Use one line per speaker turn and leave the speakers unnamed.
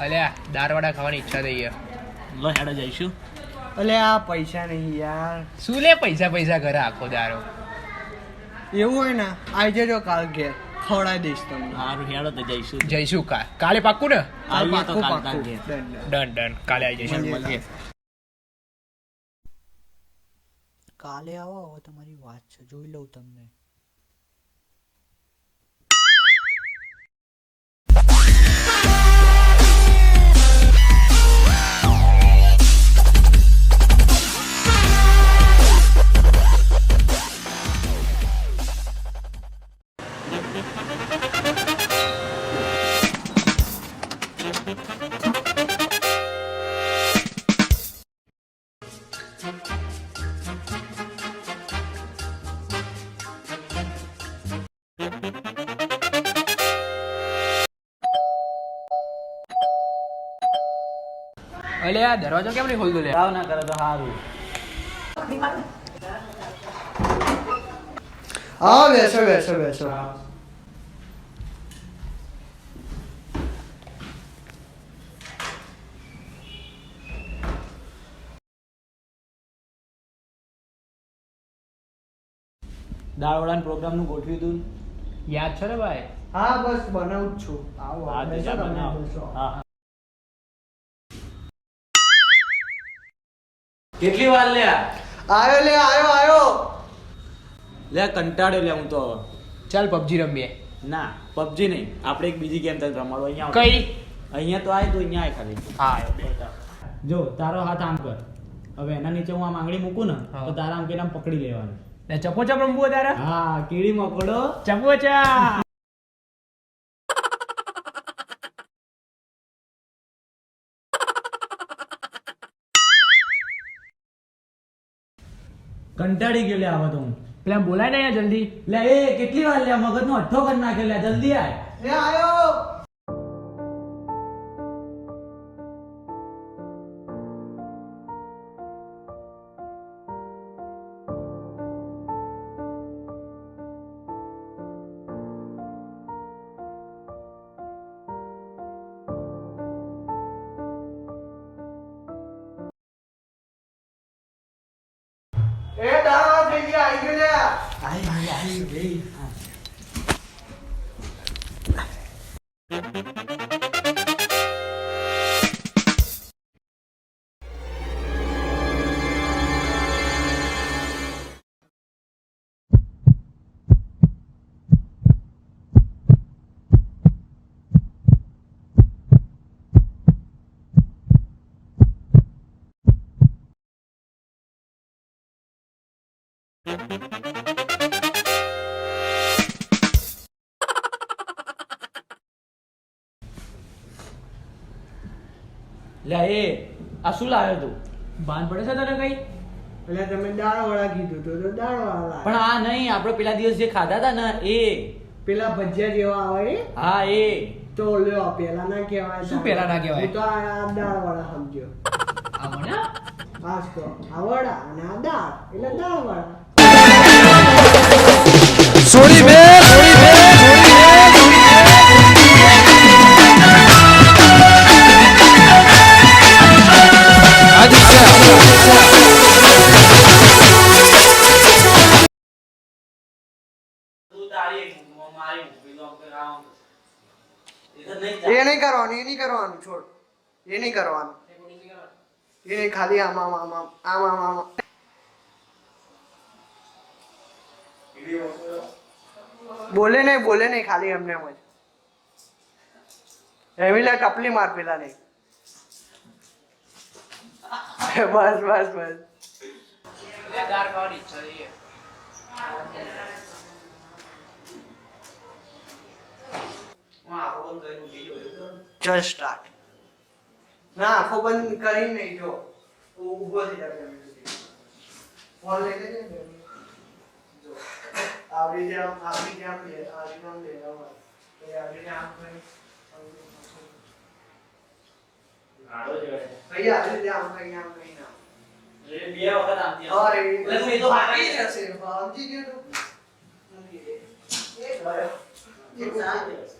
અલ્યા દારવાડા ખાવાની ઈચ્છા થઈ યાર.
લો હેડો જઈશું.
અલે આ પૈસા નહીં યાર.
શું લે પૈસા ઘરે આખો દારો.
એવું હોય ને આવી જજો કાલ ઘેર ખવડાવી દઈશ તમને.
સારું હેડો તો જઈશું.
જઈશું કાલે પાક્કું ને?
આવીએ તો કાલ
પાક્કું.
તાર ઘેર.
ડન કાલે આવી જઈશું.
મળીએ.
કાલે આવો હવે તમારી વાત છે, જોઈ લઉં તમને.
અલ્યા દરવાજો કેમ નહીં ખોલતો લે?
તાવ ના કરે તો સારું.
હા બેસો.
દાળવડાના પ્રોગ્રામનું ગોઠવ્યું હતું.
યાદ છે ને ભાઈ?
હા બસ બનાવું જ છું. આવો
હા
બેસો
દિશા
તમે,
બનાવો.
બેસો.
હા. કેટલી વાર લે
આયો.
લે કંટાળ્યો લે હું તો.
ચાલ પબજી રમીએ.
ના પબજી નહીં, આપણે એક બીજી ગેમ તને રમાડો. અહીંયા આવ.
કઈ?
અહીંયા તો આય તો અહીંયા આય ખાલી.
હા
જો તારો હાથ આમ કર. હવે એના નીચે હું આમ આંગળી મૂકું ને
હા.
તો તારા આમ કે આમ પકડી લેવાનું.
ને ચપો ચપ રમવું તારે?
હા કીડી મકોડો.
ચપો ચા.
કંટાળી ગયો લે આવો તો હું.
પેલા બોલાય ને યાર જલ્દી.
લે એ કેટલી વાર લે મગજનો અઠ્ઠો કરી નાખ્યો લે જલ્દી આય.
આયો. એ દાવા થઈ ગયા આવી ગયો લે.
લે એ આ શું લાવ્યો તું?
ભાન પડે છે તને કઈ?
એટલે તમે દાળ વાળા કીધું તો દાળ વાળા.
પણ આ નહીં, આપણે પેલા દિવસ જે ખાધા હતા ને એ.
પેલા ભજીયા જેવા આવે એ?
હા એ.
તો લ્યો પેલા ના કહેવાય.
શું પેલા ના કહેવાય?
હું તો આ દાળ વાળા સમજ્યો.
આ મને?
આજ તો આ વડા અને આ દાળ એટલે દાળ વાળા. એ નહીં કરવાનું છોડ. એ નહીં કરવાનું. એ નહીં, ખાલી આમ. બોલે નહીં ખાલી એમને એમ જ. એવી ટપલી માર પેલા નહીં. બસ.
દાર ખાવાની ઈચ્છા થઈ.
ચલ સ્ટાર્ટ. ના આંખો બંધ કરી નહીં. જો ઊભો થઈ જાય. ફોન લઈ લેજે. જો આવડી જામ લે. ભાઈ આવી રીતે આમ કઈ ના.
બે વખત આમથી આમ.
અરે
એટલે તું એ તો ભાગી જ
જશે. ભાગી ગયો તો. એ ગયો. એ સારું.